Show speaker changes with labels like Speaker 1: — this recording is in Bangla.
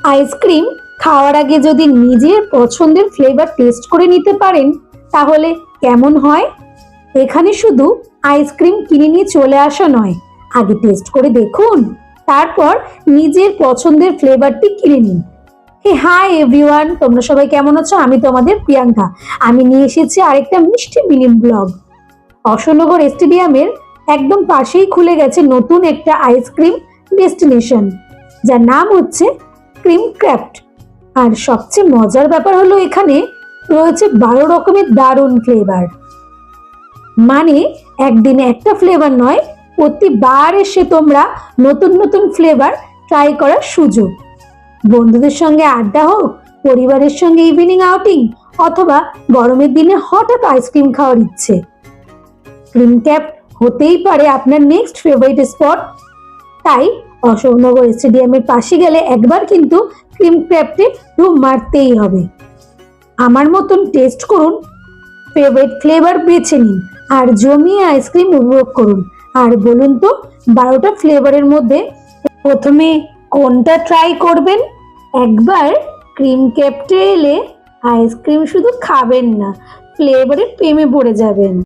Speaker 1: আইসক্রিম খাওয়ার আগে যদি নিজের পছন্দের ফ্লেভার টেস্ট করে নিতে পারেন তাহলে কেমন হয়? এখানে শুধু আইসক্রিম কিনে নিয়ে চলে আসা নয়, আগে টেস্ট করে দেখুন, তারপর নিজের পছন্দের ফ্লেভারটি কিনে নিন। হাই এভরিওয়ান, তোমরা সবাই কেমন আছো? আমি তোমাদের প্রিয়াঙ্কা। আমি নিয়ে এসেছি আরেকটা মিষ্টি মিনি ব্লগ। অশোকনগর স্টেডিয়ামের একদম পাশেই খুলে গেছে নতুন একটা আইসক্রিম ডেস্টিনেশন, যার নাম হচ্ছে ক্রিম ক্র্যাফট। আর সবচেয়ে মজার ব্যাপার হলো এখানে রয়েছে 12 রকমের দারুণ ফ্লেভার। মানে একদিনে একটা ফ্লেভার নয়, প্রতিবার এসে তোমরা নতুন নতুন ফ্লেভার ট্রাই করার সুযোগ। বন্ধুদের সঙ্গে আড্ডা হোক, পরিবারের সঙ্গে ইভিনিং আউটিং, অথবা গরমের দিনে হঠাৎ আইসক্রিম খাওয়ার ইচ্ছে, ক্রিম ক্র্যাফট হতেই পারে আপনার নেক্সট ফেভারিট স্পট। তাই অশোকনগর স্টেডিয়ামের পাশে গেলে একবার কিন্তু ক্রিম ক্র্যাফটে ঢুক মারতেই হবে। আমার মতন টেস্ট করুন, ফেভারিট ফ্লেভার বেছে নিন, আর জমিয়ে আইসক্রিম উপভোগ করুন। আর বলুন তো, 12টা ফ্লেভারের মধ্যে প্রথমে কোনটা ট্রাই করবেন? একবার ক্রিম ক্র্যাফটে এলে আইসক্রিম শুধু খাবেন না, ফ্লেভারের প্রেমে পড়ে যাবেন।